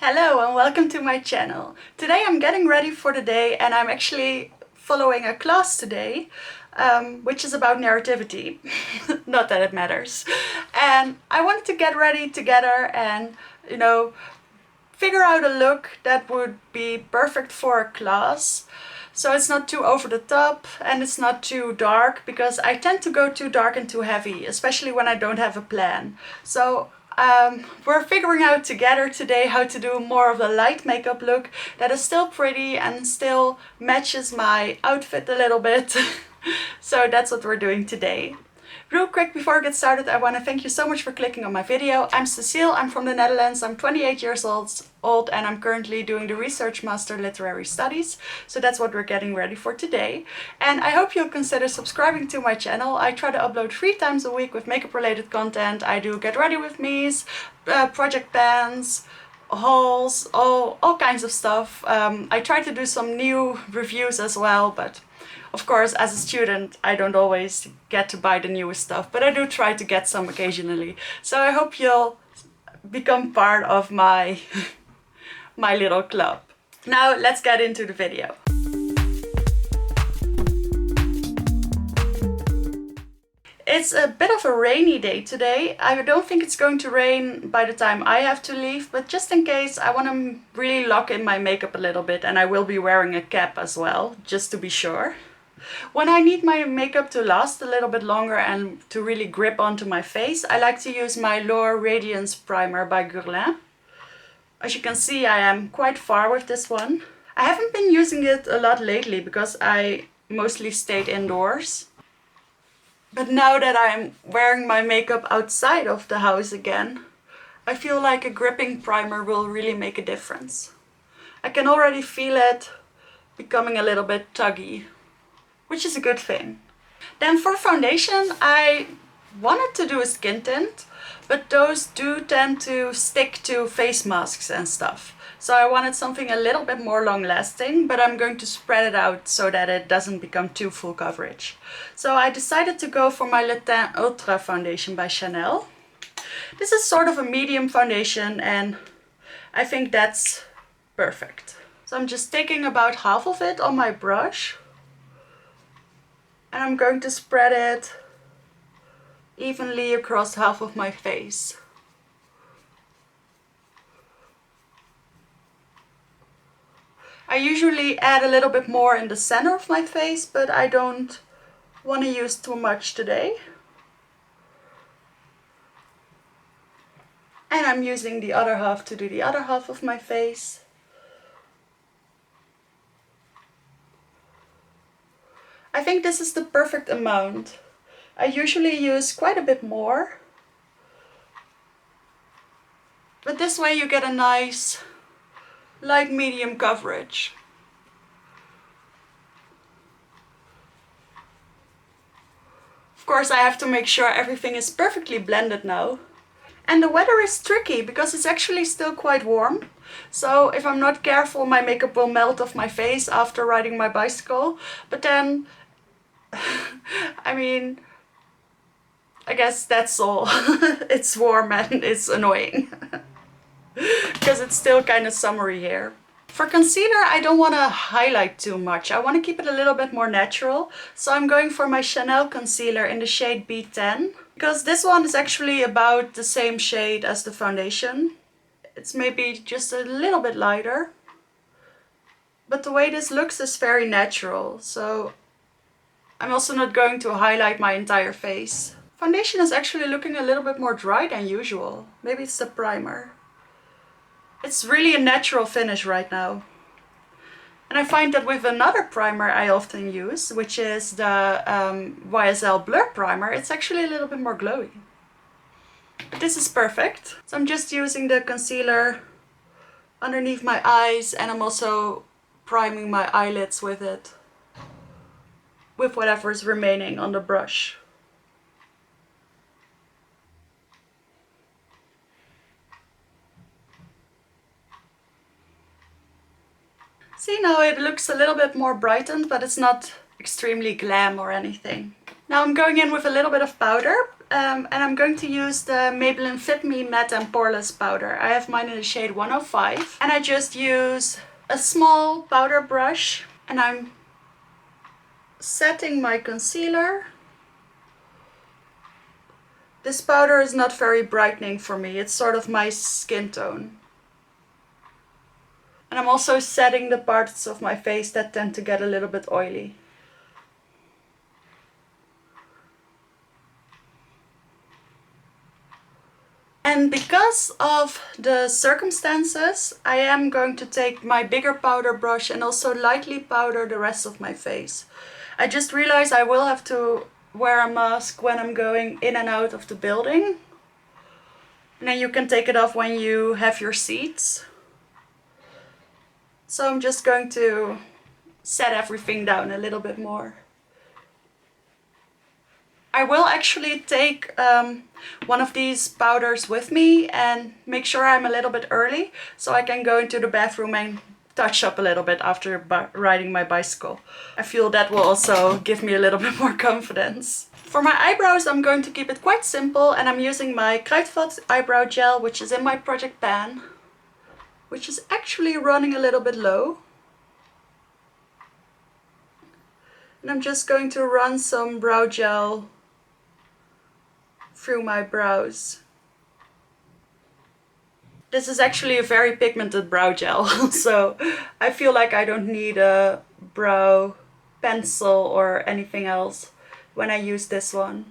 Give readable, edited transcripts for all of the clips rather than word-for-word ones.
Hello and welcome to my channel. Today I'm getting ready for the day and I'm actually following a class today, which is about narrativity. Not that it matters. And I wanted to get ready together and, figure out a look that would be perfect for a class. So it's not too over the top and it's not too dark, because I tend to go too dark and too heavy, especially when I don't have a plan. So we're figuring out together today how to do more of a light makeup look that is still pretty and still matches my outfit a little bit. So that's what we're doing today. Real quick before I get started, I want to thank you so much for clicking on my video. I'm Cecile, I'm from the Netherlands, I'm 28 years old and I'm currently doing the Research Master Literary Studies. So that's what we're getting ready for today. And I hope you'll consider subscribing to my channel. I try to upload 3 times a week with makeup related content. I do get ready with me's, project pans, hauls, all kinds of stuff. I try to do some new reviews as well, but of course, as a student, I don't always get to buy the newest stuff, but I do try to get some occasionally. So I hope you'll become part of my little club. Now let's get into the video. It's a bit of a rainy day today. I don't think it's going to rain by the time I have to leave, but just in case, I want to really lock in my makeup a little bit, and I will be wearing a cap as well, just to be sure. When I need my makeup to last a little bit longer and to really grip onto my face, I like to use my L'Or Radiance Primer by Guerlain. As you can see, I am quite far with this one. I haven't been using it a lot lately because I mostly stayed indoors. But now that I'm wearing my makeup outside of the house again, I feel like a gripping primer will really make a difference. I can already feel it becoming a little bit tuggy, which is a good thing. Then for foundation, I wanted to do a skin tint, but those do tend to stick to face masks and stuff. So I wanted something a little bit more long lasting, but I'm going to spread it out so that it doesn't become too full coverage. So I decided to go for my Le Teint Ultra foundation by Chanel. This is sort of a medium foundation and I think that's perfect. So I'm just taking about half of it on my brush. And I'm going to spread it evenly across half of my face. I usually add a little bit more in the center of my face, but I don't want to use too much today. And I'm using the other half to do the other half of my face. I think this is the perfect amount. I usually use quite a bit more. But this way you get a nice light medium coverage. Of course, I have to make sure everything is perfectly blended now. And the weather is tricky because it's actually still quite warm. So if I'm not careful, my makeup will melt off my face after riding my bicycle. But then I guess that's all. It's warm and it's annoying because it's still kind of summery here. For concealer, I don't want to highlight too much. I want to keep it a little bit more natural. So I'm going for my Chanel concealer in the shade B10, because this one is actually about the same shade as the foundation. It's maybe just a little bit lighter. But the way this looks is very natural. So I'm also not going to highlight my entire face. Foundation is actually looking a little bit more dry than usual. Maybe it's the primer. It's really a natural finish right now. And I find that with another primer I often use, which is the YSL Blur Primer, it's actually a little bit more glowy. But this is perfect. So I'm just using the concealer underneath my eyes, and I'm also priming my eyelids with it, with whatever is remaining on the brush. See, now it looks a little bit more brightened, but it's not extremely glam or anything. Now I'm going in with a little bit of powder. And I'm going to use the Maybelline Fit Me Matte and Poreless powder. I have mine in the shade 105. And I just use a small powder brush and I'm setting my concealer. This powder is not very brightening for me. It's sort of my skin tone. And I'm also setting the parts of my face that tend to get a little bit oily. And because of the circumstances, I am going to take my bigger powder brush and also lightly powder the rest of my face. I just realized I will have to wear a mask when I'm going in and out of the building. And then you can take it off when you have your seats. So I'm just going to set everything down a little bit more. I will actually take one of these powders with me and make sure I'm a little bit early so I can go into the bathroom and touch up a little bit after riding my bicycle. I feel that will also give me a little bit more confidence. For my eyebrows, I'm going to keep it quite simple and I'm using my Kruidvat eyebrow gel, which is in my project pan, which is actually running a little bit low. And I'm just going to run some brow gel through my brows. This is actually a very pigmented brow gel, so I feel like I don't need a brow pencil or anything else when I use this one.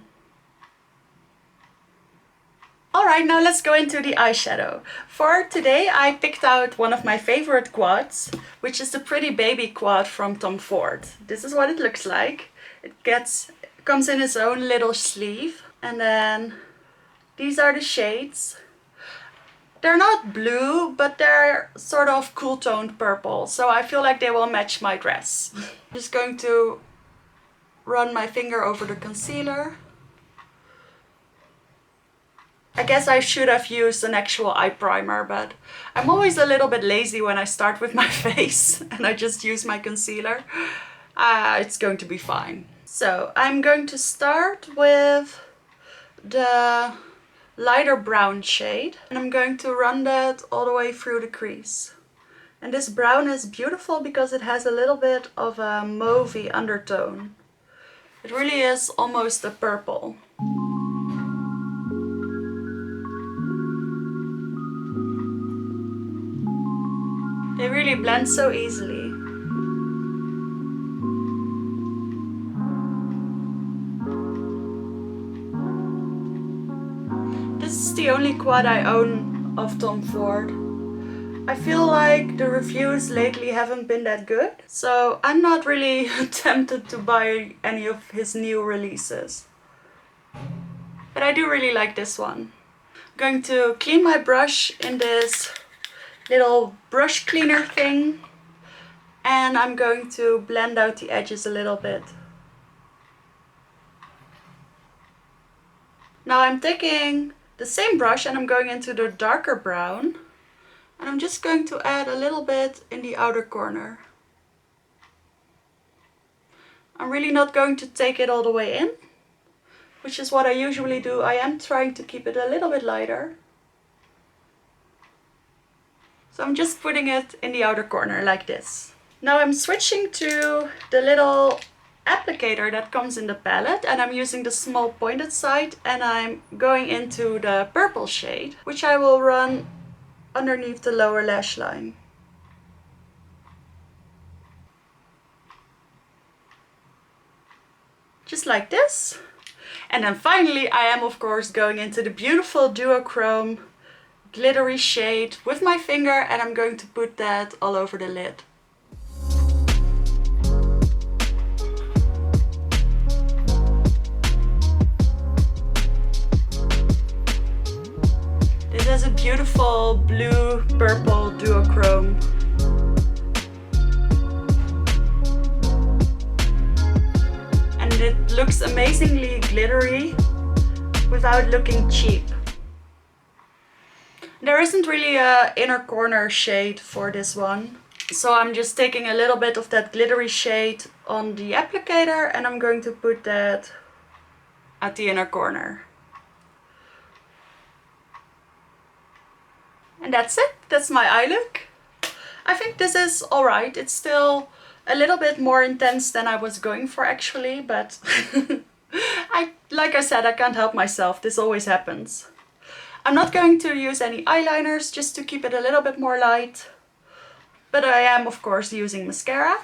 Alright, now let's go into the eyeshadow. For today I picked out one of my favorite quads, which is the Pretty Baby quad from Tom Ford. This is what it looks like. It comes in its own little sleeve. And then these are the shades. They're not blue, but they're sort of cool toned purple, so I feel like they will match my dress. I'm just going to run my finger over the concealer. I guess I should have used an actual eye primer, but I'm always a little bit lazy when I start with my face and I just use my concealer. It's going to be fine. So I'm going to start with the lighter brown shade and I'm going to run that all the way through the crease. And this brown is beautiful because it has a little bit of a mauvey undertone. It really is almost a purple. They really blend so easily. This is the only quad I own of Tom Ford. I feel like the reviews lately haven't been that good, so I'm not really tempted to buy any of his new releases. But I do really like this one. I'm going to clean my brush in this little brush cleaner thing, and I'm going to blend out the edges a little bit. Now I'm taking the same brush and I'm going into the darker brown, and I'm just going to add a little bit in the outer corner. I'm really not going to take it all the way in, which is what I usually do. I am trying to keep it a little bit lighter. So I'm just putting it in the outer corner like this. Now I'm switching to the little applicator that comes in the palette, and I'm using the small pointed side, and I'm going into the purple shade, which I will run underneath the lower lash line. Just like this. And then finally I am of course going into the beautiful duochrome glittery shade with my finger, and I'm going to put that all over the lid. This has a beautiful blue purple duochrome. And it looks amazingly glittery without looking cheap. There isn't really an inner corner shade for this one, so I'm just taking a little bit of that glittery shade on the applicator and I'm going to put that at the inner corner. And that's it. That's my eye look. I think this is alright. It's still a little bit more intense than I was going for actually, but like I said, I can't help myself. This always happens. I'm not going to use any eyeliners just to keep it a little bit more light. But I am of course using mascara.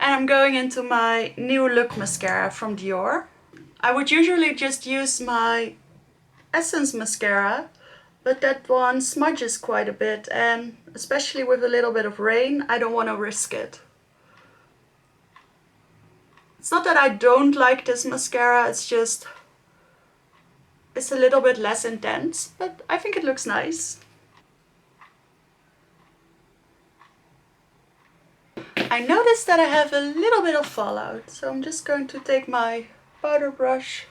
And I'm going into my New Look mascara from Dior. I would usually just use my Essence mascara, but that one smudges quite a bit, and especially with a little bit of rain, I don't want to risk it. It's not that I don't like this mascara, it's just it's a little bit less intense, but I think it looks nice. I noticed that I have a little bit of fallout, so I'm just going to take my powder brush,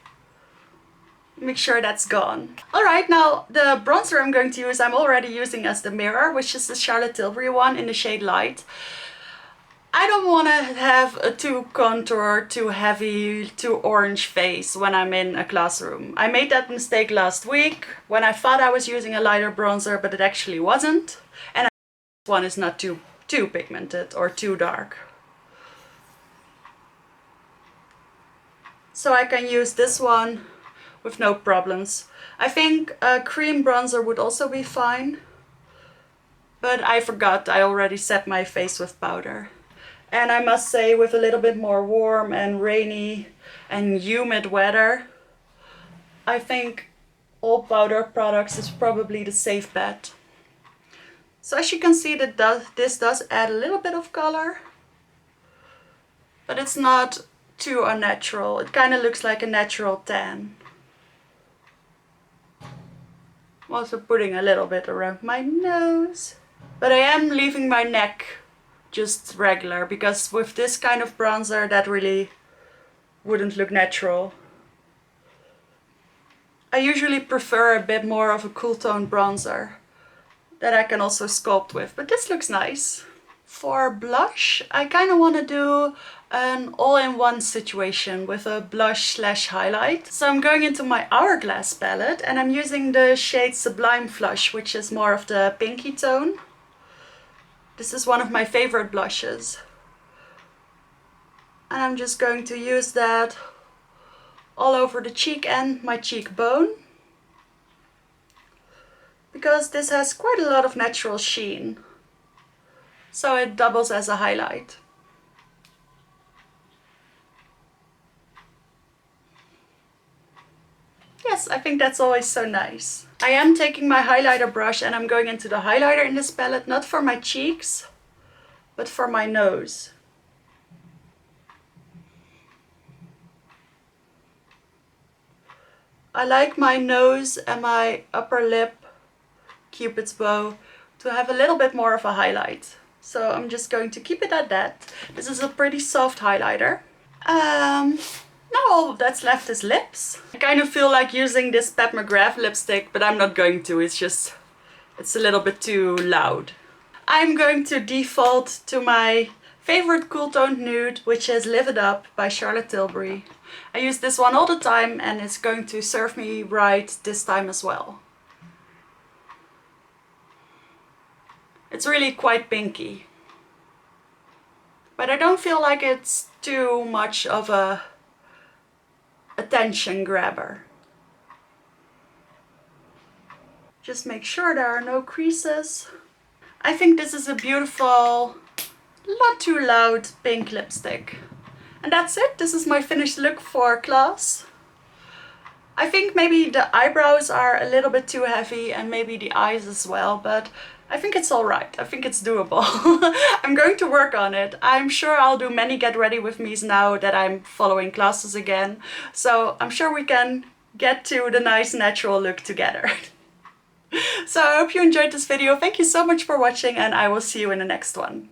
make sure that's gone. Alright, now the bronzer I'm going to use, I'm already using as the mirror, which is the Charlotte Tilbury one in the shade Light. I don't want to have a too contoured, too heavy, too orange face when I'm in a classroom. I made that mistake last week when I thought I was using a lighter bronzer, but it actually wasn't. And this one is not too pigmented or too dark. So I can use this one with no problems. I think a cream bronzer would also be fine. But I forgot, I already set my face with powder. And I must say, with a little bit more warm and rainy and humid weather, I think all powder products is probably the safe bet. So as you can see, this does add a little bit of color, but it's not too unnatural. It kind of looks like a natural tan. I'm also putting a little bit around my nose. But I am leaving my neck just regular, because with this kind of bronzer that really wouldn't look natural. I usually prefer a bit more of a cool tone bronzer that I can also sculpt with, but this looks nice. For blush, I kind of want to do an all-in-one situation with a blush slash highlight. So I'm going into my Hourglass palette and I'm using the shade Sublime Flush, which is more of the pinky tone. This is one of my favorite blushes. And I'm just going to use that all over the cheek and my cheekbone, because this has quite a lot of natural sheen. So it doubles as a highlight. Yes, I think that's always so nice. I am taking my highlighter brush and I'm going into the highlighter in this palette, not for my cheeks, but for my nose. I like my nose and my upper lip, Cupid's bow, to have a little bit more of a highlight. So I'm just going to keep it at that. This is a pretty soft highlighter. Now all that's left is lips. I kind of feel like using this Pat McGrath lipstick, but I'm not going to. It's a little bit too loud. I'm going to default to my favorite cool toned nude, which is Live It Up by Charlotte Tilbury. I use this one all the time and it's going to serve me right this time as well. It's really quite pinky. But I don't feel like it's too much of a attention grabber. Just make sure there are no creases. I think this is a beautiful, not too loud pink lipstick. And that's it. This is my finished look for class. I think maybe the eyebrows are a little bit too heavy and maybe the eyes as well, but I think it's alright. I think it's doable. I'm going to work on it. I'm sure I'll do many get ready with me's now that I'm following classes again. So I'm sure we can get to the nice natural look together. So I hope you enjoyed this video. Thank you so much for watching and I will see you in the next one.